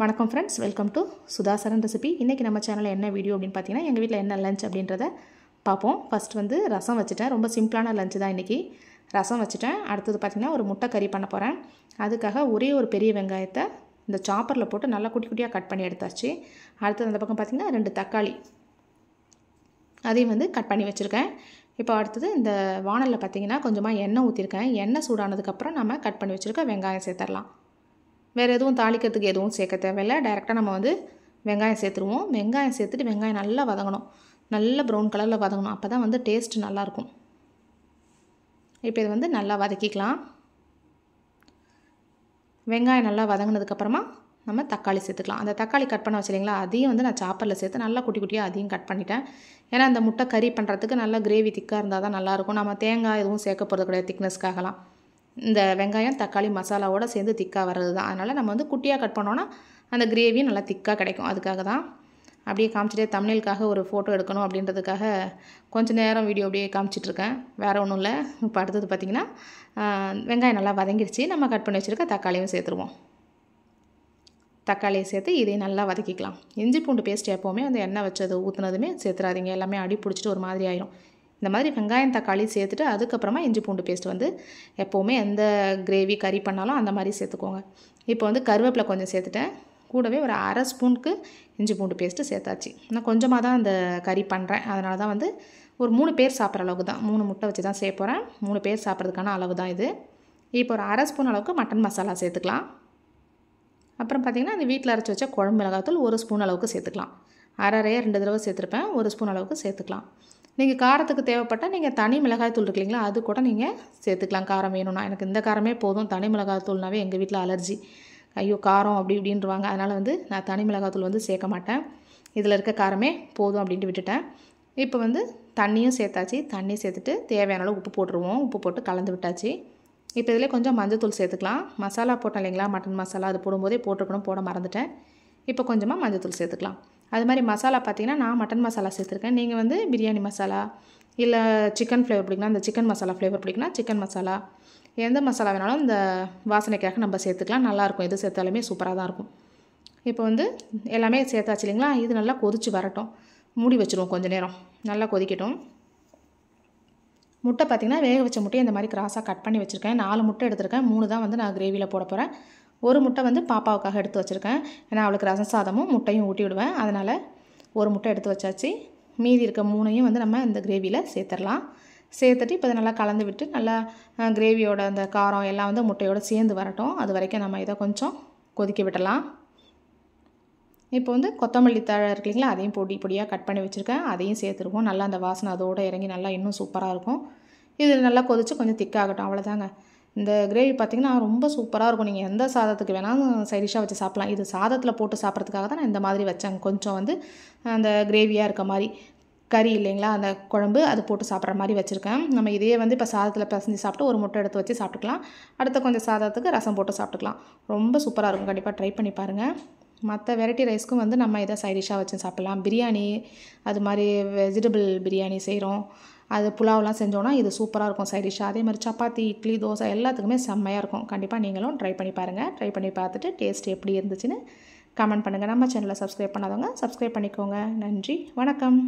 வணக்கம் friends, welcome to Sudhasaran recipe. இன்றைக்கி நம்ம சேனலில் என்ன வீடியோ அப்படின்னு பார்த்தீங்கன்னா, எங்கள் வீட்டில் என்ன லஞ்ச் அப்படின்றத பார்ப்போம். ஃபஸ்ட் வந்து ரசம் வச்சுட்டேன். ரொம்ப சிம்பிளான லஞ்சு தான் இன்றைக்கி. ரசம் வச்சுட்டேன். அடுத்தது பார்த்திங்கன்னா ஒரு முட்டை கறி பண்ண போகிறேன். அதுக்காக ஒரே ஒரு பெரிய வெங்காயத்தை இந்த சாப்பரில் போட்டு நல்லா குட்டி குட்டியாக கட் பண்ணி எடுத்தாச்சு. அடுத்தது அந்த பக்கம் பார்த்திங்கன்னா 2 தக்காளி அதையும் வந்து கட் பண்ணி வச்சுருக்கேன். இப்போ அடுத்தது இந்த வானலில் பார்த்திங்கன்னா கொஞ்சமாக எண்ணெய் ஊற்றிருக்கேன். எண்ணெய் சூடானதுக்கப்புறம் நம்ம கட் பண்ணி வச்சுருக்க வெங்காயம் சேர்த்துடலாம். வேறு எதுவும் தாளிக்கிறதுக்கு எதுவும் சேர்க்க தேவையில்லை. டைரெக்டாக நம்ம வந்து வெங்காயம் சேர்த்துருவோம். வெங்காயம் சேர்த்துட்டு வெங்காயம் நல்லா வதங்கணும். நல்ல ப்ரௌன் கலரில் வதங்கணும். அப்போ தான் வந்து டேஸ்ட் நல்லாயிருக்கும். இப்போ இது வந்து நல்லா வதக்கிக்கலாம். வெங்காயம் நல்லா வதங்கினதுக்கப்புறமா நம்ம தக்காளி சேர்த்துக்கலாம். அந்த தக்காளி கட் பண்ண வச்சுருங்களா, அதையும் வந்து நான் சாப்பரில் சேர்த்து நல்லா குட்டி குட்டியாக அதையும் கட் பண்ணிட்டேன். ஏன்னா அந்த முட்டை கறி பண்ணுறதுக்கு நல்லா கிரேவி திக்காக இருந்தால் தான் நல்லாயிருக்கும். நம்ம தேங்காய் எதுவும் சேர்க்க போகிறது கிடையாது திக்னஸ்க்காகலாம். இந்த வெங்காயம் தக்காளி மசாலாவோடு சேர்ந்து திக்காக வர்றது தான். அதனால் நம்ம வந்து குட்டியாக கட் பண்ணோன்னா அந்த கிரேவியும் நல்லா திக்காக கிடைக்கும். அதுக்காக தான் அப்படியே காமிச்சிட்டே தம்ப்நெயிலுக்காக ஒரு ஃபோட்டோ எடுக்கணும் அப்படின்றதுக்காக கொஞ்சம் நேரம் வீடியோ அப்படியே காமிச்சிட்ருக்கேன். வேறு ஒன்றும் இல்லை. இப்போ அடுத்தது பார்த்திங்கன்னா வெங்காயம் நல்லா வதங்கிடுச்சு. நம்ம கட் பண்ணி வச்சுருக்க தக்காளியும் சேர்த்துருவோம். தக்காளியை சேர்த்து இதையும் நல்லா வதக்கிக்கலாம். இஞ்சி பூண்டு பேஸ்ட் எப்போவுமே அந்த எண்ணெய் வச்சது ஊற்றுனதுமே சேர்த்துறாதீங்க. எல்லாமே அடி பிடிச்சிட்டு ஒரு மாதிரி ஆயிரும். இந்த மாதிரி வெங்காயம் தக்காளி சேர்த்துட்டு அதுக்கப்புறமா இஞ்சி பூண்டு பேஸ்ட் வந்து எப்போவுமே எந்த கிரேவி கறி பண்ணாலும் அந்த மாதிரி சேர்த்துக்கோங்க. இப்போ வந்து கருவேப்பிலை கொஞ்சம் சேர்த்துட்டேன். கூடவே ஒரு அரை ஸ்பூனுக்கு இஞ்சி பூண்டு பேஸ்ட்டு சேர்த்தாச்சு. நான் கொஞ்சமாக தான் அந்த கறி பண்ணுறேன். அதனால தான் வந்து ஒரு 3 பேர் சாப்பிட்ற அளவுக்கு தான், 3 முட்டை வச்சு தான் சேர்க்க போகிறேன். 3 பேர் சாப்பிட்றதுக்கான அளவு தான் இது. இப்போ ஒரு அரை ஸ்பூன் அளவுக்கு மட்டன் மசாலா சேர்த்துக்கலாம். அப்புறம் பார்த்திங்கன்னா அந்த வீட்டில் அரைச்சி வச்ச குழம்பு மிளகாத்தூள் 1 ஸ்பூன் அளவுக்கு சேர்த்துக்கலாம். அரையே 2 தடவை சேர்த்துருப்பேன். 1 ஸ்பூன் அளவுக்கு சேர்த்துக்கலாம். நீங்கள் காரத்துக்கு தேவைப்பட்டால் நீங்கள் தனி மிளகாய் தூள் இருக்கு இல்லைங்களா, அது கூட நீங்கள் சேர்த்துக்கலாம். காரம் வேணும்னா. எனக்கு இந்த காரமே போதும். தனி மிளகாய் தூள்னாவே எங்கள் வீட்டில் அலர்ஜி. ஐயோ காரம் அப்படி இப்படின்றவாங்க. அதனால் வந்து நான் தனி மிளகாய் தூள் வந்து சேர்க்க மாட்டேன். இதில் இருக்க காரமே போதும் அப்படின்ட்டு விட்டுட்டேன். இப்போ வந்து தண்ணியும் சேர்த்தாச்சு. தண்ணி சேர்த்துட்டு தேவையான அளவு உப்பு போட்டுருவோம். உப்பு போட்டு கலந்து விட்டாச்சு. இப்போ இதில் கொஞ்சம் மஞ்சத்தூள் சேர்த்துக்கலாம். மசாலா போட்டேன் இல்லைங்களா, மட்டன் மசாலா, அது போடும்போதே போட்டுருக்கணும், போட மறந்துட்டேன். இப்போ கொஞ்சமாக மஞ்சத்தூள் சேர்த்துக்கலாம். அது மாதிரி மசாலா பார்த்திங்கன்னா நான் மட்டன் மசாலா சேர்த்துருக்கேன். நீங்கள் வந்து பிரியாணி மசாலா இல்லை சிக்கன் ஃப்ளேவர் பிடிக்குன்னா அந்த சிக்கன் மசாலா ஃப்ளேவர் பிடிக்குன்னா சிக்கன் மசாலா, எந்த மசாலா வேணாலும் இந்த வாசனைக்காக நம்ம சேர்த்துக்கலாம். நல்லாயிருக்கும். எது சேர்த்தாலுமே சூப்பராக தான் இருக்கும். இப்போ வந்து எல்லாமே சேர்த்தாச்சு இல்லைங்களா, இது நல்லா கொதித்து வரட்டும். மூடி வச்சுருவோம் கொஞ்சம் நேரம். நல்லா கொதிக்கட்டும். முட்டை பார்த்திங்கன்னா வேக வச்ச முட்டையை இந்த மாதிரி கிராஸாக கட் பண்ணி வச்சுருக்கேன். 4 முட்டை எடுத்துருக்கேன். 3 தான் வந்து நான் கிரேவியில் போட போகிறேன். ஒரு முட்டை வந்து பாப்பாவுக்காக எடுத்து வச்சுருக்கேன். ஏன்னா அவளுக்கு ரசம் சாதமும் முட்டையும் ஊட்டி விடுவேன். அதனால் ஒரு முட்டை எடுத்து வச்சாச்சு. மீதி இருக்க 3ஐயும் வந்து நம்ம இந்த கிரேவியில் சேர்த்துடலாம். சேர்த்துட்டு இப்போ இதை நல்லா கலந்து விட்டு நல்லா கிரேவியோட அந்த காரம் எல்லாம் வந்து முட்டையோடு சேர்ந்து வரட்டும். அது வரைக்கும் நம்ம இதை கொஞ்சம் கொதிக்க விடலாம். இப்போ வந்து கொத்தமல்லி தழை இருக்கு இல்லைங்களா, அதையும் பொடி பொடியாக கட் பண்ணி வச்சுருக்கேன். அதையும் சேர்த்துருவோம். நல்லா அந்த வாசனை அதோடு இறங்கி நல்லா இன்னும் சூப்பராக இருக்கும். இது நல்லா கொதித்து கொஞ்சம் திக்காகட்டும். அவ்வளோதாங்க. இந்த கிரேவி பார்த்திங்கன்னா ரொம்ப சூப்பராக இருக்கும். நீங்கள் எந்த சாதத்துக்கு வேணாலும் சைடிஷாக வச்சு சாப்பிட்லாம். இது சாதத்தில் போட்டு சாப்பிட்றதுக்காக தான் நான் இந்த மாதிரி வச்சேன். கொஞ்சம் வந்து அந்த கிரேவியாக இருக்க மாதிரி கறி இல்லைங்களா, அந்த குழம்பு அது போட்டு சாப்பிட்ற மாதிரி வச்சுருக்கேன். நம்ம இதே வந்து இப்போ சாதத்தில் பிசைஞ்சு சாப்பிட்டு ஒரு முட்டை எடுத்து வச்சு சாப்பிட்டுக்கலாம். அடுத்த கொஞ்சம் சாதத்துக்கு ரசம் போட்டு சாப்பிட்டுக்கலாம். ரொம்ப சூப்பராக இருக்கும். கண்டிப்பாக ட்ரை பண்ணி பாருங்கள். மற்ற வெரைட்டி ரைஸ்க்கும் வந்து நம்ம இதை சைடிஷாக வச்சு சாப்பிட்லாம். பிரியாணி அது மாதிரி வெஜிடபிள் பிரியாணி செய்கிறோம், அது புலாவெலாம் செஞ்சோன்னா இது சூப்பராக இருக்கும் சைடிஷாக. அதே மாதிரி சப்பாத்தி, இட்லி, தோசை எல்லாத்துக்குமே செம்மையாக இருக்கும். கண்டிப்பாக நீங்களும் ட்ரை பண்ணி பாருங்கள். ட்ரை பண்ணி பார்த்துட்டு டேஸ்ட் எப்படி இருந்துச்சுன்னு கமெண்ட் பண்ணுங்கள். நம்ம சேனலை சப்ஸ்கிரைப் பண்ணாதவங்க சப்ஸ்கிரைப் பண்ணிக்கோங்க. நன்றி, வணக்கம்.